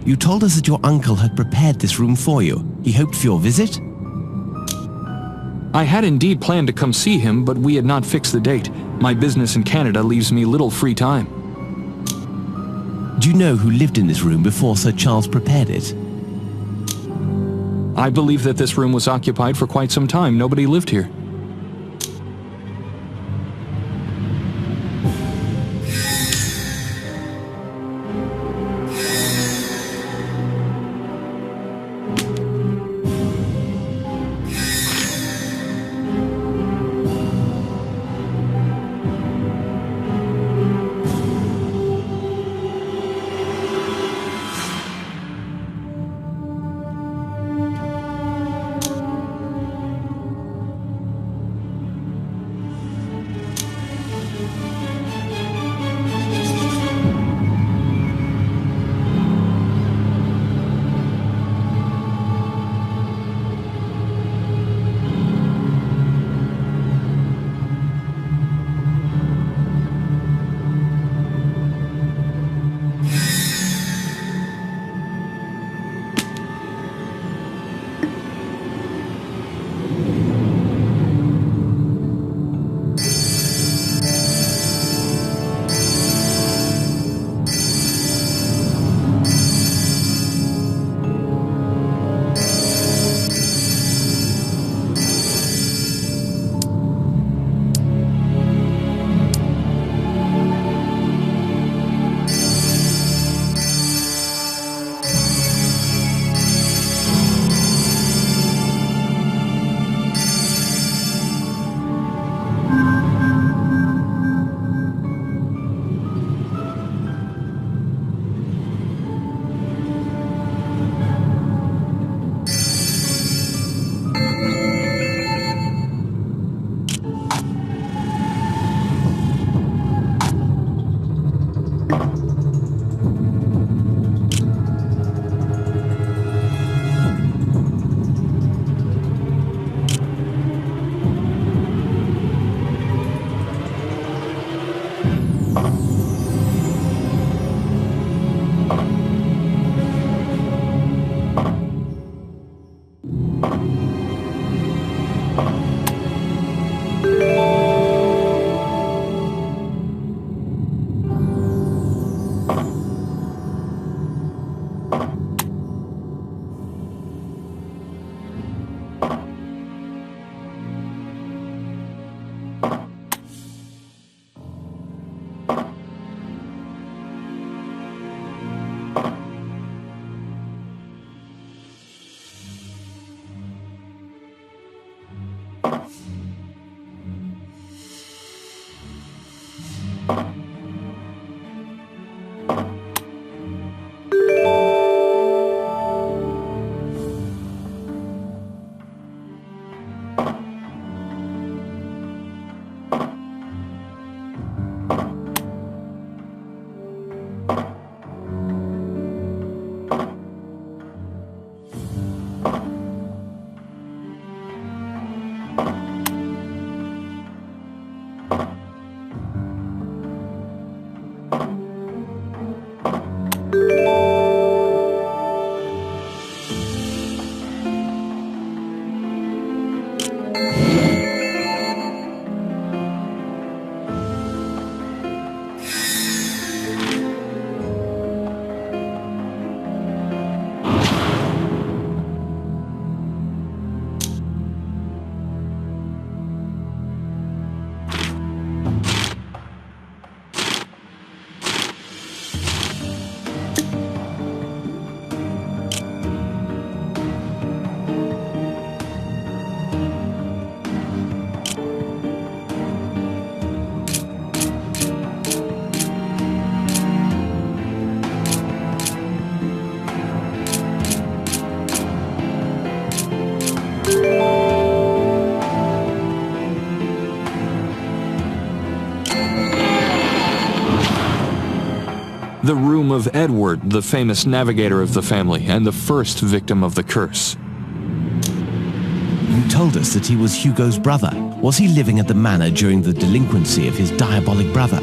You told us that your uncle had prepared this room for you. He hoped for your visit? I had indeed planned to come see him, but we had not fixed the date. My business in Canada leaves me little free time. Do you know who lived in this room before Sir Charles prepared it? I believe that this room was occupied for quite some time. Nobody lived here. The room of Edward, the famous navigator of the family and the first victim of the curse. You told us that he was Hugo's brother. Was he living at the manor during the delinquency of his diabolic brother?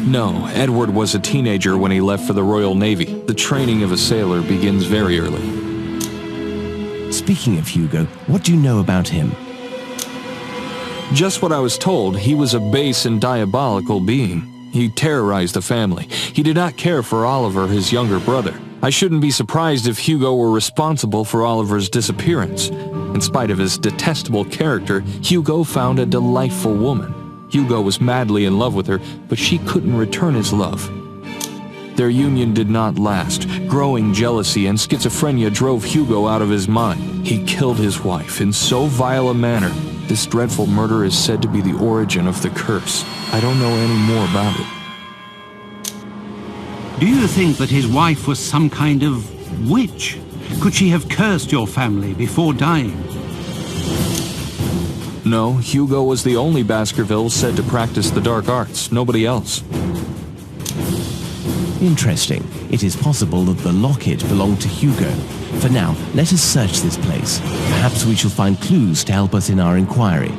No, Edward was a teenager when he left for the Royal Navy. The training of a sailor begins very early. Speaking of Hugo, what do you know about him? Just what I was told. He was a base and diabolical being. He terrorized the family. He did not care for Oliver, his younger brother. I shouldn't be surprised if Hugo were responsible for Oliver's disappearance. In spite of his detestable character, Hugo found a delightful woman. Hugo was madly in love with her, but she couldn't return his love. Their union did not last. Growing jealousy and schizophrenia drove Hugo out of his mind. He killed his wife in so vile a manner. This dreadful murder is said to be the origin of the curse. I don't know any more about it. Do you think that his wife was some kind of witch? Could she have cursed your family before dying? No, Hugo was the only Baskerville said to practice the dark arts. Nobody else. Interesting. It is possible that the locket belonged to Hugo. For now, let us search this place. Perhaps we shall find clues to help us in our inquiry.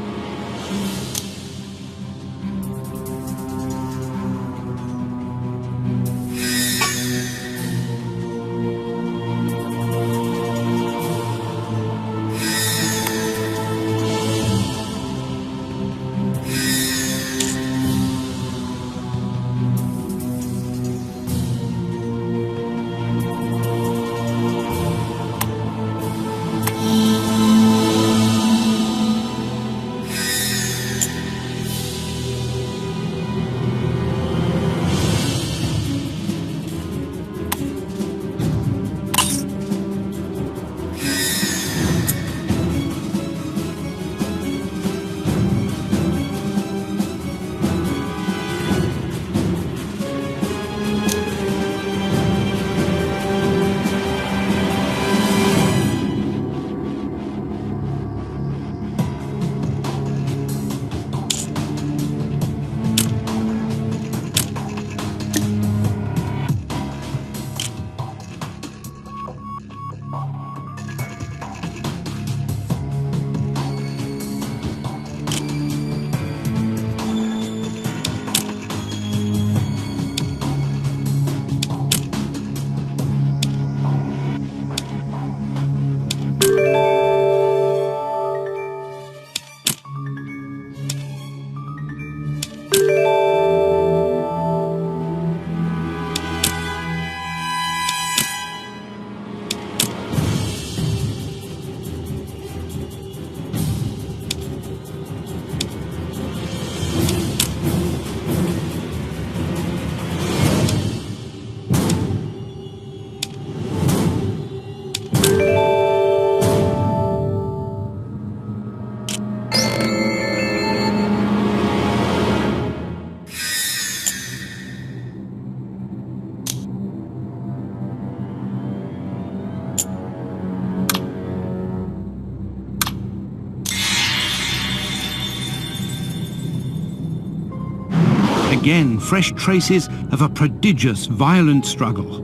Again, fresh traces of a prodigious, violent struggle.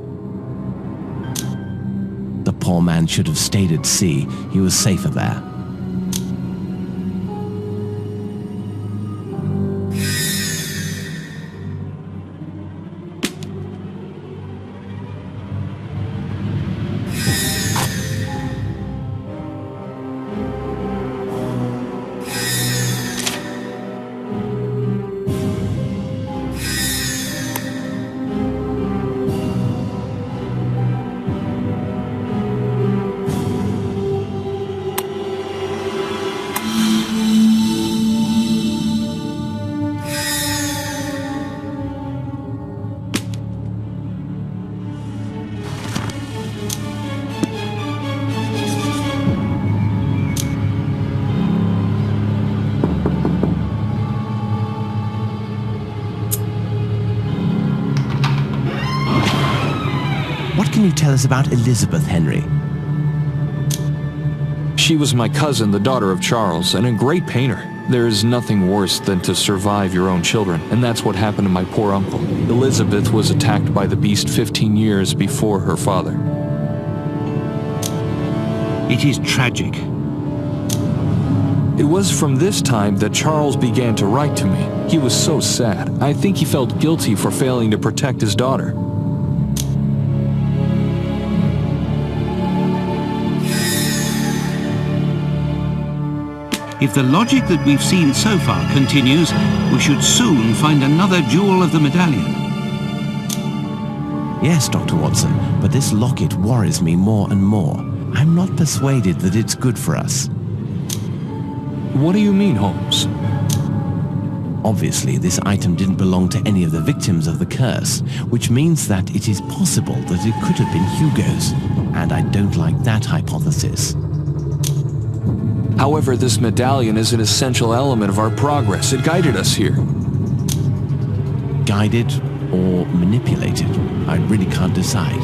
The poor man should have stayed at sea. He was safer there. What can you tell us about Elizabeth, Henry? She was my cousin, the daughter of Charles, and a great painter. There is nothing worse than to survive your own children, and that's what happened to my poor uncle. Elizabeth was attacked by the beast 15 years before her father. It is tragic. It was from this time that Charles began to write to me. He was so sad. I think he felt guilty for failing to protect his daughter. If the logic that we've seen so far continues, we should soon find another jewel of the medallion. Yes, Dr. Watson, but this locket worries me more and more. I'm not persuaded that it's good for us. What do you mean, Holmes? Obviously, this item didn't belong to any of the victims of the curse, which means that it is possible that it could have been Hugo's, and I don't like that hypothesis. However, this medallion is an essential element of our progress. It guided us here. Guided or manipulated? I really can't decide.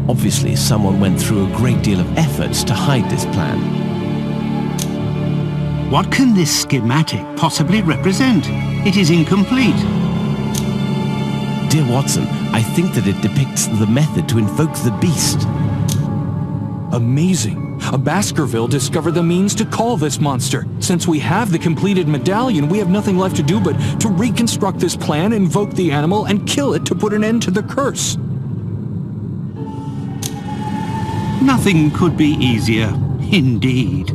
Obviously, someone went through a great deal of efforts to hide this plan. What can this schematic possibly represent? It is incomplete. Dear Watson, I think that it depicts the method to invoke the beast. Amazing. A Baskerville discovered the means to call this monster. Since we have the completed medallion, we have nothing left to do but to reconstruct this plan, invoke the animal, and kill it to put an end to the curse. Nothing could be easier, indeed.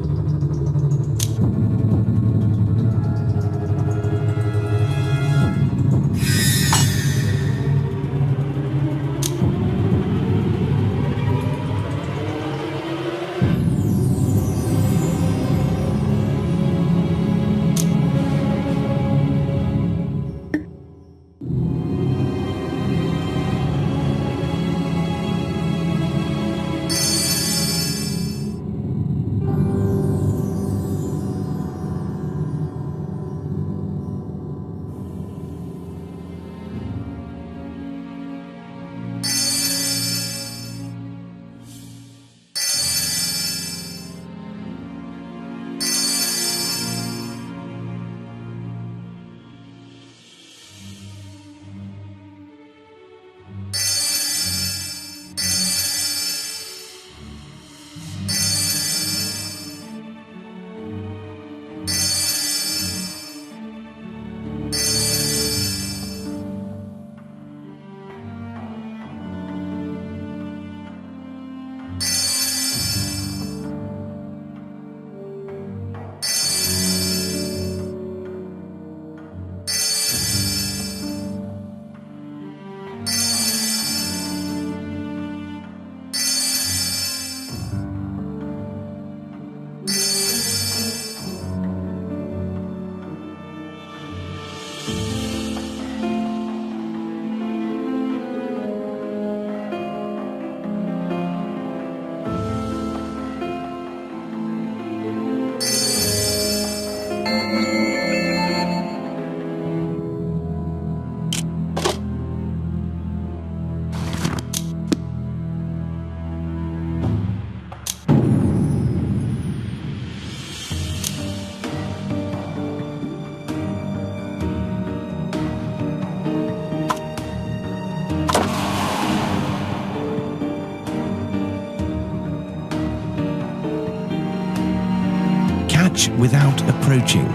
Without approaching.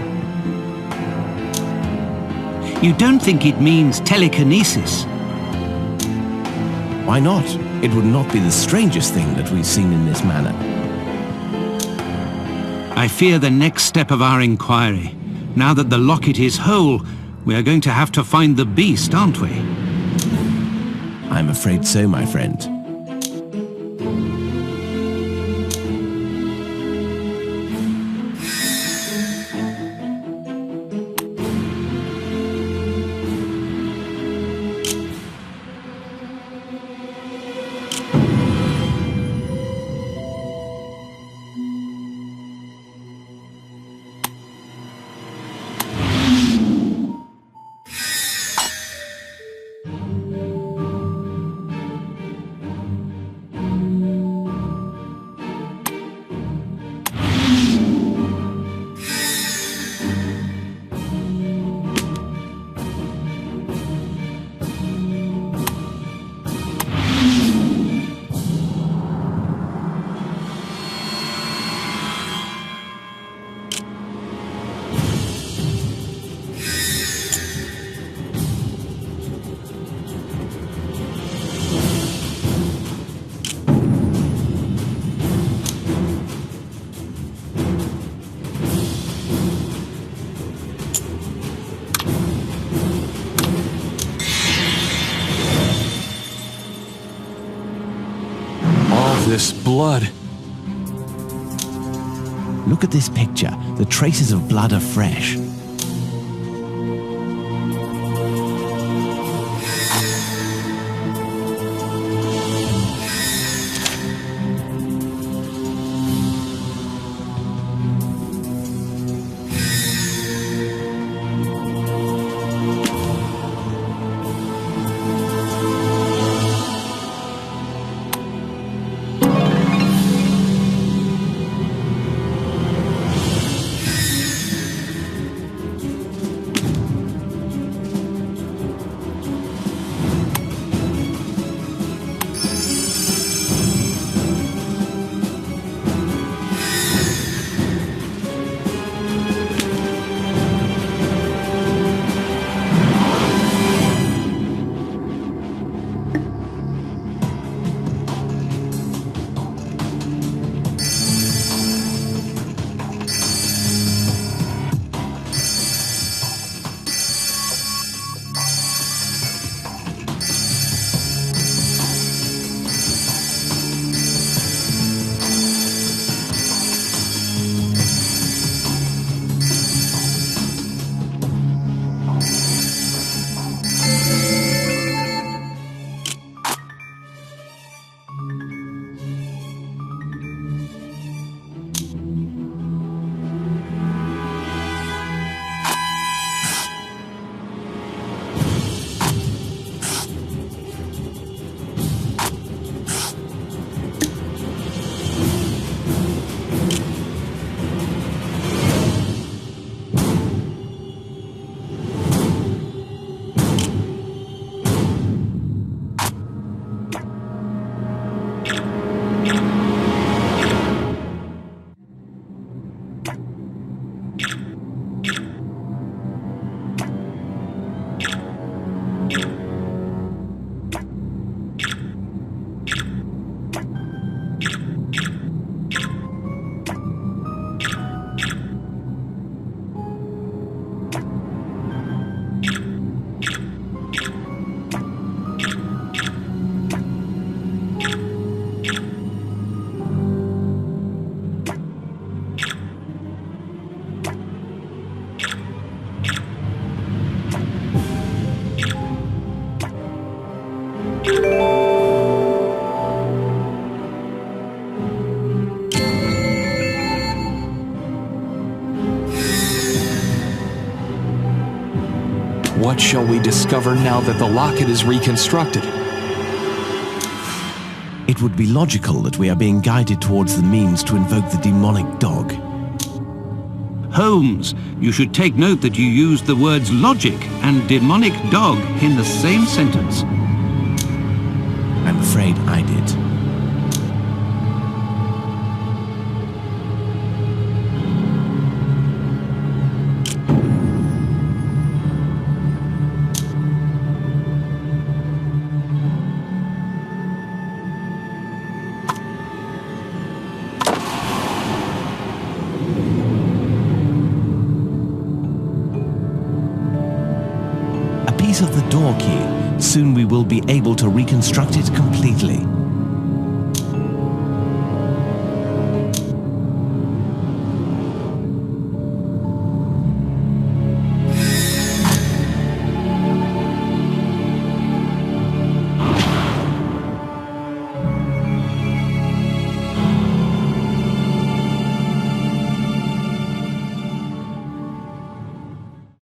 You don't think it means telekinesis? Why not? It would not be the strangest thing that we've seen in this manner. I fear the next step of our inquiry. Now that the locket is whole, we are going to have to find the beast, aren't we? I'm afraid so, my friend. This blood. Look at this picture. The traces of blood are fresh. what shall we discover now that the locket is reconstructed? It would be logical that we are being guided towards the means to invoke the demonic dog. Holmes, you should take note that you used the words logic and demonic dog in the same sentence. I'm afraid I did. Of the door key, soon we will be able to reconstruct it completely.